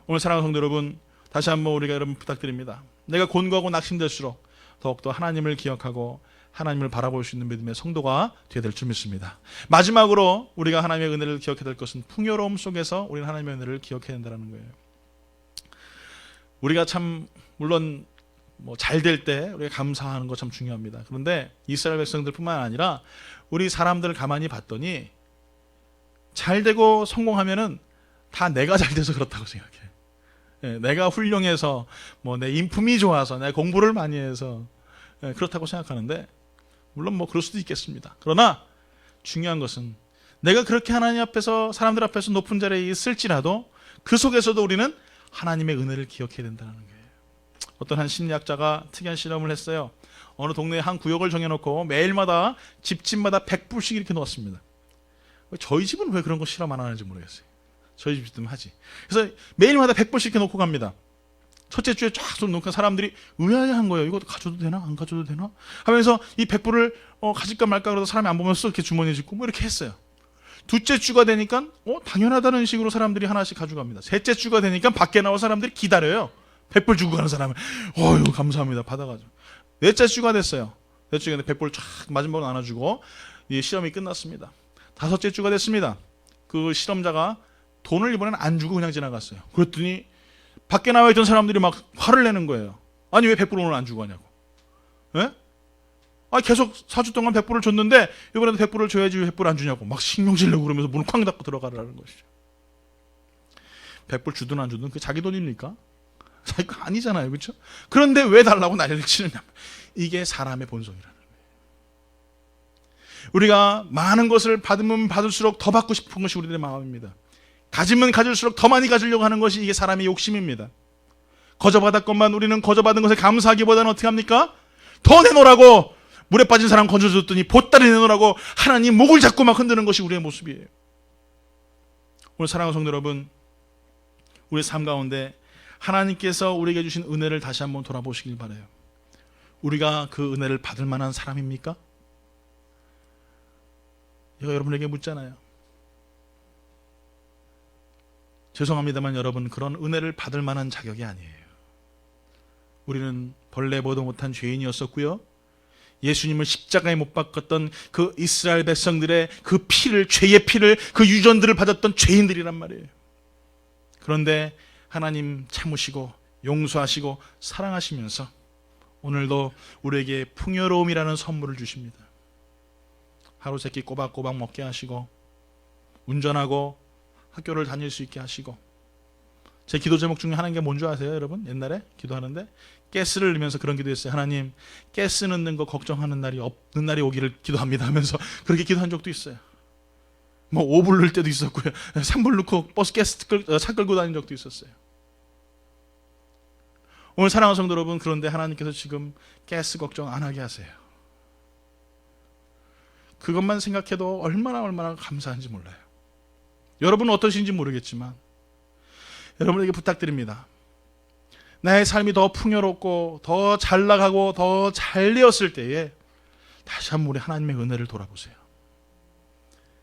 오늘 사랑하는 성도 여러분, 다시 한번 우리가 여러분 부탁드립니다. 내가 곤고하고 낙심될수록 더욱더 하나님을 기억하고 하나님을 바라볼 수 있는 믿음의 성도가 되어야 될 줄 믿습니다. 마지막으로 우리가 하나님의 은혜를 기억해야 될 것은 풍요로움 속에서 우리는 하나님의 은혜를 기억해야 된다는 거예요. 우리가 참 물론 뭐 잘 될 때 우리가 감사하는 거 참 중요합니다. 그런데 이스라엘 백성들뿐만 아니라 우리 사람들을 가만히 봤더니 잘 되고 성공하면은 다 내가 잘 돼서 그렇다고 생각해. 내가 훌륭해서 뭐 내 인품이 좋아서 내 공부를 많이 해서 그렇다고 생각하는데 물론 뭐 그럴 수도 있겠습니다. 그러나 중요한 것은 내가 그렇게 하나님 앞에서 사람들 앞에서 높은 자리에 있을지라도 그 속에서도 우리는 하나님의 은혜를 기억해야 된다는 거예요. 어떤 한 심리학자가 특이한 실험을 했어요. 어느 동네에 한 구역을 정해놓고 매일마다 집집마다 100불씩 이렇게 놓았습니다. 저희 집은 왜 그런 거 실험 안 하는지 모르겠어요. 저희 집도 하지. 그래서 매일마다 100불씩 이렇게 놓고 갑니다. 첫째 주에 쫙 놓고 사람들이 의아해한 거예요. 이거 가져도 되나? 안 가져도 되나? 하면서 이 100불을 가질까 말까 그러다 사람이 안 보면 쓱 이렇게 주머니에 짚고 뭐 이렇게 했어요. 둘째 주가 되니까 당연하다는 식으로 사람들이 하나씩 가져갑니다. 셋째 주가 되니까 밖에 나와 사람들이 기다려요. 100불 주고 가는 사람을. 어휴, 감사합니다. 받아가지고. 넷째 주가 됐어요. 넷째 주가 100불 쫙 마지막으로 나눠주고 이 실험이 끝났습니다. 다섯째 주가 됐습니다. 그 실험자가 돈을 이번에는 안 주고 그냥 지나갔어요. 그랬더니 밖에 나와 있던 사람들이 막 화를 내는 거예요. 아니 왜 100불 오늘 안 주고 가냐고. 예? 계속 4주 동안 100불을 줬는데 이번에도 100불을 줘야지 왜 100불 안 주냐고 막 신경질내고 그러면서 문을 쾅 닫고 들어가라는 것이죠. 100불 주든 안 주든 그게 자기 돈입니까? 자기 거 아니잖아요. 그렇죠? 그런데 왜 달라고 난리를 치느냐. 이게 사람의 본성이라는 거예요. 우리가 많은 것을 받으면 받을수록 더 받고 싶은 것이 우리들의 마음입니다. 가지면 가질수록 더 많이 가지려고 하는 것이 이게 사람의 욕심입니다. 거저받았건만 우리는 거저받은 것에 감사하기보다는 어떻게 합니까? 더 내놓으라고 물에 빠진 사람 건져줬더니 보따리 내놓으라고 하나님 목을 잡고 막 흔드는 것이 우리의 모습이에요. 오늘 사랑하는 성도 여러분, 우리 삶 가운데 하나님께서 우리에게 주신 은혜를 다시 한번 돌아보시길 바라요. 우리가 그 은혜를 받을 만한 사람입니까? 제가 여러분에게 묻잖아요. 죄송합니다만 여러분, 그런 은혜를 받을 만한 자격이 아니에요. 우리는 벌레 보도 못한 죄인이었었고요. 예수님을 십자가에 못 박았던 그 이스라엘 백성들의 그 피를, 죄의 피를, 그 유전들을 받았던 죄인들이란 말이에요. 그런데 하나님 참으시고 용서하시고 사랑하시면서 오늘도 우리에게 풍요로움이라는 선물을 주십니다. 하루 세끼 꼬박꼬박 먹게 하시고 운전하고 학교를 다닐 수 있게 하시고, 제 기도 제목 중에 하나인 게 뭔지 아세요 여러분? 옛날에 기도하는데 가스를 넣으면서 그런 기도했어요. 하나님, 가스 넣는 거 걱정하는 날이 없는 날이 오기를 기도합니다 하면서 그렇게 기도한 적도 있어요. 뭐 5불 넣을 때도 있었고요. 3불 넣고 버스 차 끌고 다닌 적도 있었어요. 오늘 사랑하는 성도 여러분, 그런데 하나님께서 지금 가스 걱정 안 하게 하세요. 그것만 생각해도 얼마나 감사한지 몰라요. 여러분은 어떠신지 모르겠지만 여러분에게 부탁드립니다. 나의 삶이 더 풍요롭고 더 잘 나가고 더 잘 되었을 때에 다시 한번 우리 하나님의 은혜를 돌아보세요.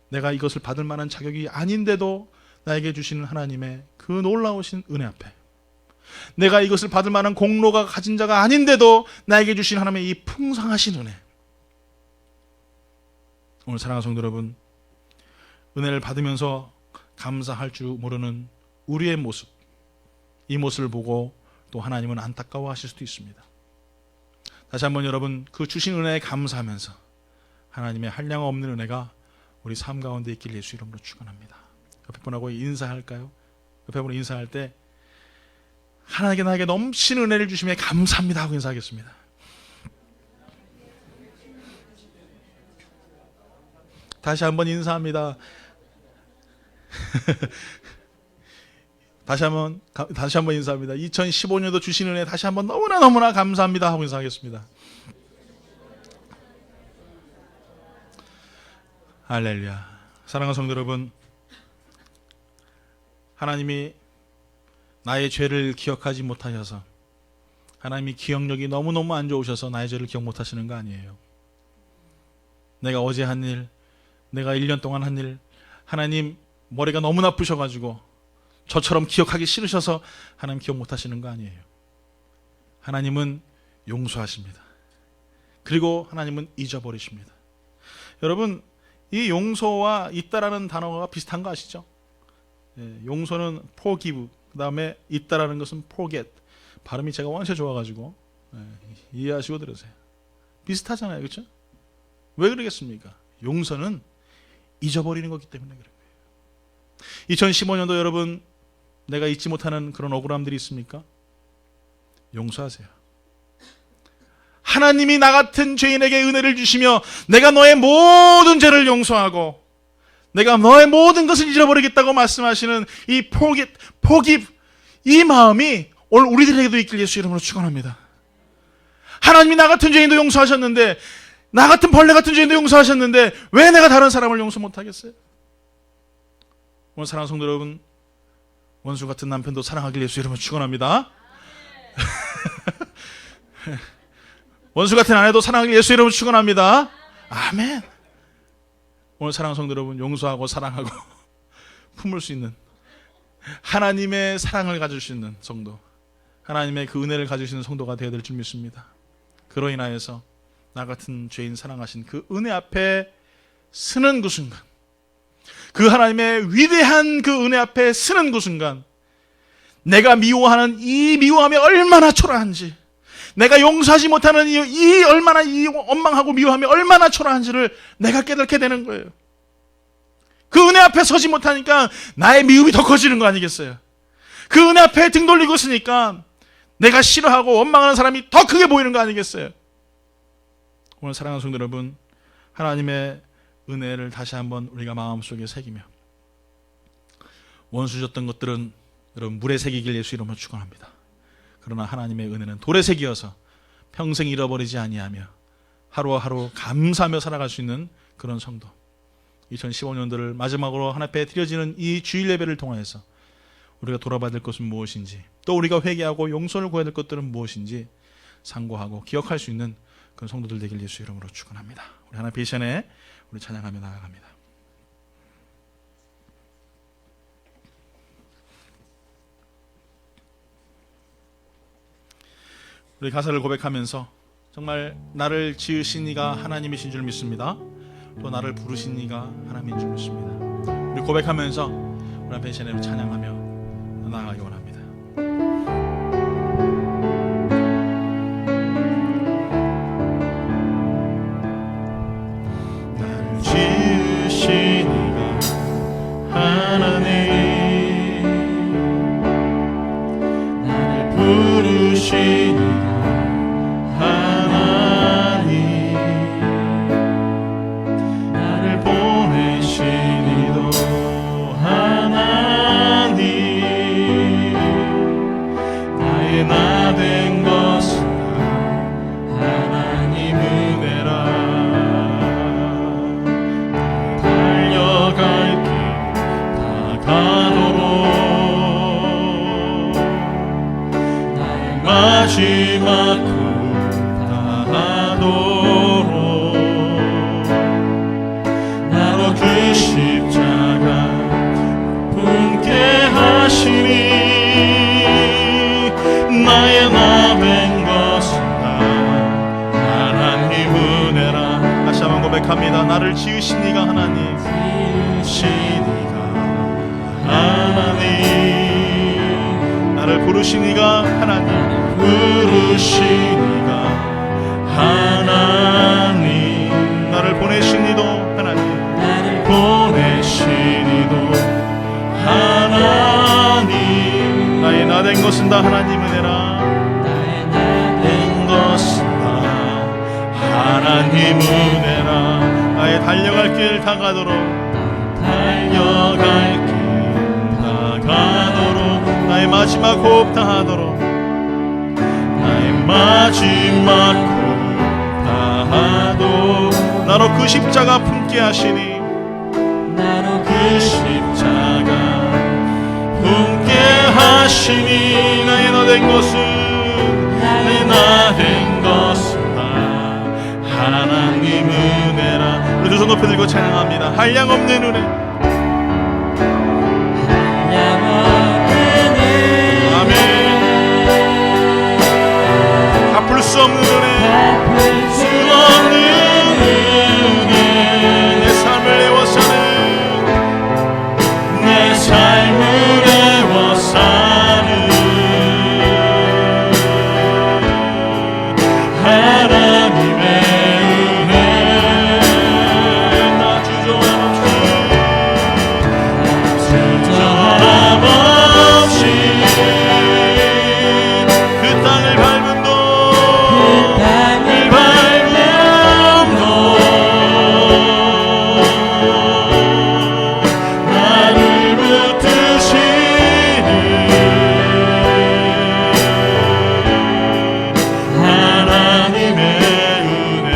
내가 이것을 받을 만한 자격이 아닌데도 나에게 주시는 하나님의 그 놀라우신 은혜 앞에, 내가 이것을 받을 만한 공로가 가진 자가 아닌데도 나에게 주신 하나님의 이 풍성하신 은혜, 오늘 사랑하는 성도 여러분, 은혜를 받으면서 감사할 줄 모르는 우리의 모습, 이 모습을 보고 또 하나님은 안타까워하실 수도 있습니다. 다시 한번 여러분, 그 주신 은혜에 감사하면서 하나님의 한량 없는 은혜가 우리 삶 가운데 있길 예수 이름으로 축원합니다. 옆에 분하고 인사할까요? 옆에 분으로 인사할 때 하나님께 나에게 넘치는 은혜를 주시며 감사합니다 하고 인사하겠습니다. 다시 한번 인사합니다. 다시 한번 인사합니다. 2015년도 주신 은혜 다시 한번 너무나 감사합니다 하고 인사하겠습니다. 할렐루야. 사랑하는 성도 여러분, 하나님이 나의 죄를 기억하지 못하셔서, 하나님이 기억력이 너무너무 안 좋으셔서 나의 죄를 기억 못하시는 거 아니에요. 내가 어제 한 일, 내가 1년 동안 한 일, 하나님 머리가 너무 나쁘셔가지고 저처럼 기억하기 싫으셔서 하나님 기억 못하시는 거 아니에요. 하나님은 용서하십니다. 그리고 하나님은 잊어버리십니다. 여러분, 이 용서와 잊다라는 단어가 비슷한 거 아시죠? 용서는 forgive, 그 다음에 잊다라는 것은 forget. 발음이 제가 원체 좋아가지고 이해하시고 들으세요. 비슷하잖아요, 그렇죠? 왜 그러겠습니까? 용서는 잊어버리는 거기 때문에 그런 거예요. 2015년도 여러분, 내가 잊지 못하는 그런 억울함들이 있습니까? 용서하세요. 하나님이 나 같은 죄인에게 은혜를 주시며 내가 너의 모든 죄를 용서하고 내가 너의 모든 것을 잊어버리겠다고 말씀하시는 이 forgive, 이 마음이 오늘 우리들에게도 있길 예수 이름으로 축원합니다. 하나님이 나 같은 죄인도 용서하셨는데, 나 같은 벌레 같은 죄인도 용서하셨는데 왜 내가 다른 사람을 용서 못하겠어요? 오늘 사랑하는 성도 여러분, 원수 같은 남편도 사랑하길 예수 이름으로 축원합니다. 원수 같은 아내도 사랑하길 예수 이름으로 축원합니다. 아멘. 오늘 사랑하는 성도 여러분, 용서하고 사랑하고 품을 수 있는, 하나님의 사랑을 가질 수 있는 성도, 하나님의 그 은혜를 가질 수 있는 성도가 되어야 될 줄 믿습니다. 그로 인하여서 나 같은 죄인 사랑하신 그 은혜 앞에 서는 그 순간, 그 하나님의 위대한 그 은혜 앞에 서는 그 순간, 내가 미워하는 이 미워함이 얼마나 초라한지, 내가 용서하지 못하는 이 얼마나 이 원망하고 미워함이 얼마나 초라한지를 내가 깨닫게 되는 거예요. 그 은혜 앞에 서지 못하니까 나의 미움이 더 커지는 거 아니겠어요? 그 은혜 앞에 등 돌리고 있으니까 내가 싫어하고 원망하는 사람이 더 크게 보이는 거 아니겠어요? 오늘 사랑하는 성도 여러분, 하나님의 은혜를 다시 한번 우리가 마음속에 새기며, 원수 줬던 것들은 여러분 물에 새기길 예수 이름으로 축원합니다. 그러나 하나님의 은혜는 돌에 새기어서 평생 잃어버리지 아니하며 하루하루 감사하며 살아갈 수 있는 그런 성도, 2015년도를 마지막으로 하나님 앞에 드려지는 이 주일 예배를 통해서 우리가 돌아봐야 될 것은 무엇인지, 또 우리가 회개하고 용서를 구해야 될 것들은 무엇인지 상고하고 기억할 수 있는 그런 성도들 되길 예수 이름으로 축원합니다. 우리 하나님 비전에 우리 찬양하며 나아갑니다. 우리 가사를 고백하면서 정말 나를 지으신 이가 하나님이신 줄 믿습니다. 또 나를 부르신 이가 하나님인 줄 믿습니다. 우리 고백하면서 우리 앞에 시간에 찬양하며 나아가기 원합니다. 나를 지으신 이가 하나님, 나를 부르신 마지막 다하도록 나로 그 십자가 분께 하시니 나의 나 된 것은 다 하나님 은혜라. 다시 한번 고백합니다. 나를 지으신 이가 하나님, 지으신 이가 하나님, 나를 부르신 이가 하나님, 부르신 이가 하나님, 나를 보내신 이도 하나님, 나를 것은 다 하나님 은혜라. 된 것은 다 하나님 은혜라. 나의 달려갈 길 다가도록, 달려갈 길 다가도록, 나의 마지막 호흡 다하도록, 나의 마지막 호흡 다하도록, 나로 그 십자가 품게 하시니, 나로 그 십자가 품게 하시니, 나의 나 된 것은, 나의 나 된 것은 다 하나님 은혜라. 우리 두 손 높이 들고 찬양합니다. 한량없는 은혜, 아멘. 갚을 수 없는 은혜, 수 없는 은혜, 내 삶을 내워 사는, 내 삶을 내워 사는 하나님의 은혜, 나 주저함 없이 그 땅을 밟은 나를 붙드시는 하나님의 은혜.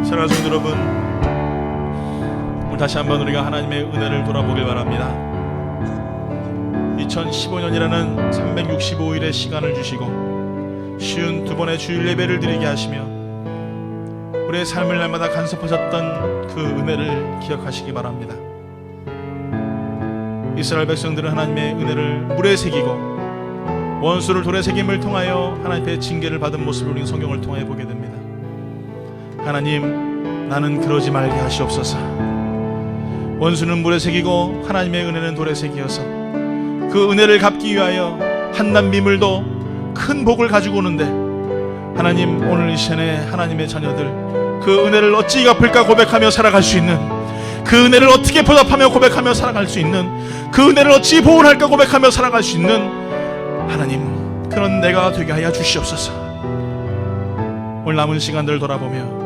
사랑하는 성도 여러분, 오늘 다시 한번 우리가 하나님의 은혜를 돌아보길 바랍니다. 2015년이라는 365일의 시간을 주시고 쉬운 두 번의 주일 예배를 드리게 하시며 우리의 삶을 날마다 간섭하셨던 그 은혜를 기억하시기 바랍니다. 이스라엘 백성들은 하나님의 은혜를 물에 새기고 원수를 돌에 새김을 통하여 하나님의 징계를 받은 모습을 우리는 성경을 통해 보게 됩니다. 하나님, 나는 그러지 말게 하시옵소서. 원수는 물에 새기고 하나님의 은혜는 돌에 새기어서 그 은혜를 갚기 위하여 한낱 미물도 큰 복을 가지고 오는데, 하나님, 오늘 이 시간에 하나님의 자녀들 그 은혜를 어찌 갚을까 고백하며 살아갈 수 있는, 그 은혜를 어떻게 보답하며 고백하며 살아갈 수 있는, 그 은혜를 어찌 보호할까 고백하며 살아갈 수 있는 하나님, 그런 내가 되게 하여 주시옵소서. 오늘 남은 시간들을 돌아보며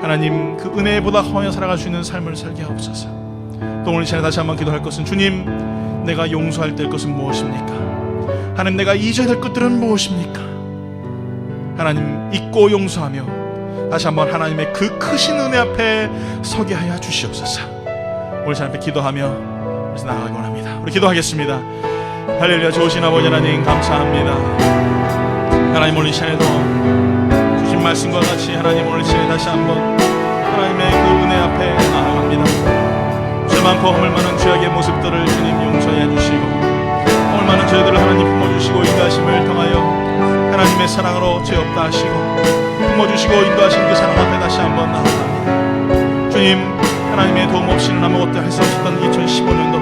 하나님, 그 은혜에 보답하며 살아갈 수 있는 삶을 살게 하옵소서. 또 오늘 이 시간에 다시 한번 기도할 것은, 주님, 내가 용서할 될 것은 무엇입니까? 하나님, 내가 잊어야 될 것들은 무엇입니까? 하나님, 잊고 용서하며 다시 한번 하나님의 그 크신 은혜 앞에 서게 하여 주시옵소서. 오늘 주 앞에 기도하며 그래서 나아가기 원합니다. 우리 기도하겠습니다. 할렐루야. 좋으신 아버지 하나님, 감사합니다. 하나님, 오늘 이 시간에도 주신 말씀과 같이 하나님, 오늘 이 시간에 다시 한번 하나님의 그 은혜 앞에 나아갑니다. 죄 많고 허물 많은 죄악의 모습들을 주님 용서해 주시고, 허물 많은 죄들을 하나님 품어주시고 인도하심을 통하여 하나님의 사랑으로 죄 없다 하시고 품어주시고 인도하신 그 사랑 앞에 다시 한번 나아갑니다. 주님, 하나님의 도움 없이는 아무것도 할 수 없었던 2015년도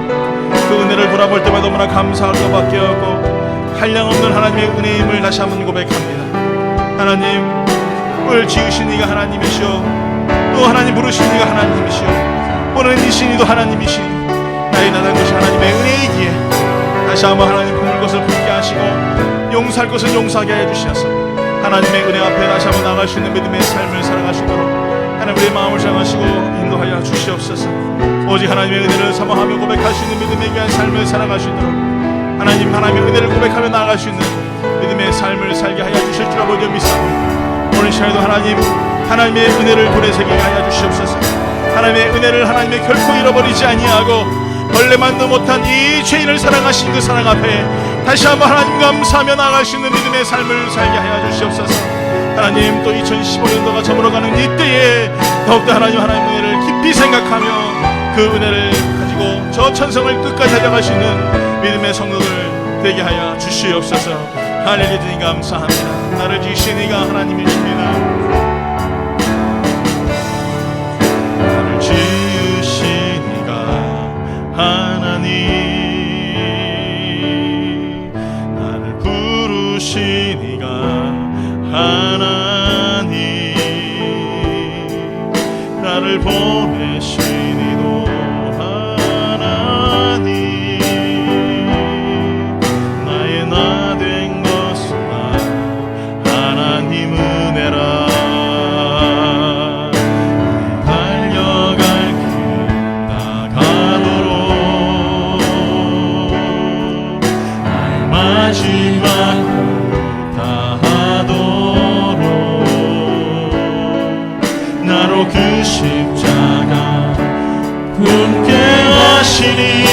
그 은혜를 돌아볼 때마다 너무나 감사할 것밖에 없고 한량없는 하나님의 은혜임을 다시 한번 고백합니다. 하나님, 을 지으신 이가 하나님이시오, 또 하나님 부르신 이가 하나님이시오, 오늘은 이 신이도 하나님이시니 나의 나단 것이 하나님의 은혜이기에 다시 한번 하나님 품을 것을 품게 하시고 용서할 것을 용서하게 해주시옵소서. 하나님의 은혜 앞에 다시 한번 나아갈 수 있는 믿음의 삶을 살아가시도록 하나님, 우리의 마음을 향하시고 인도하여 주시옵소서. 오직 하나님의 은혜를 사모하며 고백할 수 있는 믿음의 귀한 삶을 살아갈 수 있도록 하나님, 하나님의 은혜를 고백하며 나아갈 수 있는 믿음의 삶을 살게 하여 주실 줄 아버지 믿사오니 오늘 시간에도 하나님, 하나님의 은혜를 돌에 새기게 하여 주시옵소서. 하나님의 은혜를 하나님의 결코 잃어버리지 아니하고 벌레만도 못한 이 죄인을 사랑하신 그 사랑 앞에 다시 한번 하나님 감사하며 나아갈 수 있는 믿음의 삶을 살게 하여 주시옵소서. 하나님, 또 2015년도가 저물어가는 이때에 더욱더 하나님의 은혜를 깊이 생각하며 그 은혜를 가지고 저 천성을 끝까지 달려갈 수 있는 믿음의 성도들 되게 하여 주시옵소서. 할렐루야. 주님 감사합니다. 나를 지으신 이가 하나님이십니다. 지으시니가 하나님, 나를 부르시니가 하나님, 나를 보내시니도 하나님, 마지막 다하도록 나로 그 십자가 품게 하시니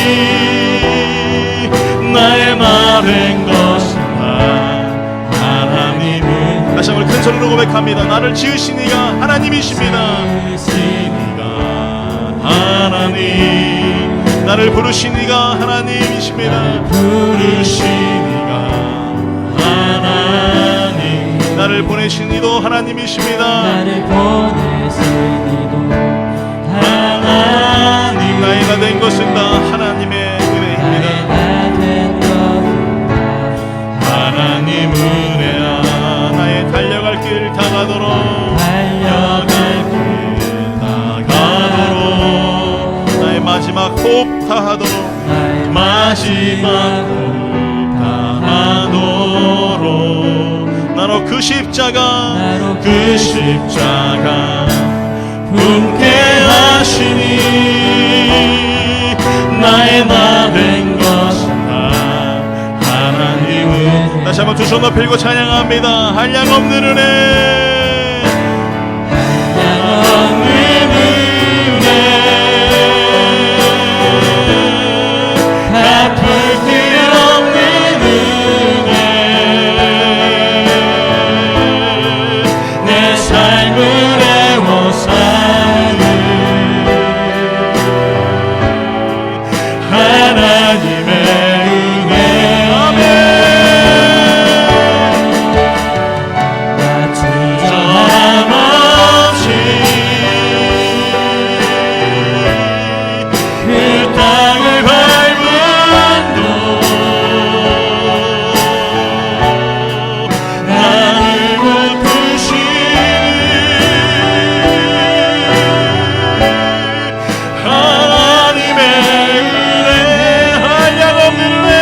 나의 말한 것은 하나님은 다시 한번 큰 소리로 고백합니다. 나를 지으신 이가 하나님이십니다. 지으시니가 하나님 나를 부르신 이가 하나님이십니다. 부르신 이가 하나님 나를 보내신 이도 하나님이십니다. 나를 보내신 이도 하나님 나이가 된 것은 다 하나님의 은혜입니다. 하나님 은혜야 나의 달려갈 길 다가도록 나의 마지막 호흡 다하도록 나의 마지막 호흡 다하도록 나로 그 십자가 그 십자가 품게 하시니 나의 나된 것은 다 하나님은 다시 한번 두 손 높이고 찬양합니다. 한량 없는 은혜 없는 은혜 갚을 길 없는 은혜 내 삶을 애워싸는 하나님의 은혜 아멘 나 주저함 없이 그 땅을 밟은 도 나를 못 부시는 하나님의 은혜 한량 없는 은혜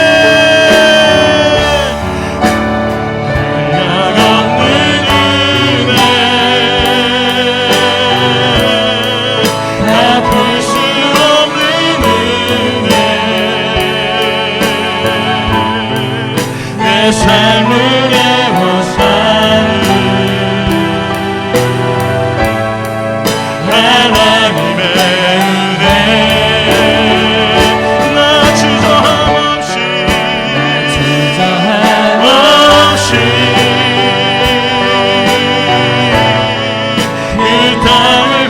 한량 없는 은혜 갚을 수 없는 은혜 내 삶을 애워싸는 하나님의 은혜 나 주저함 없이 그 땅을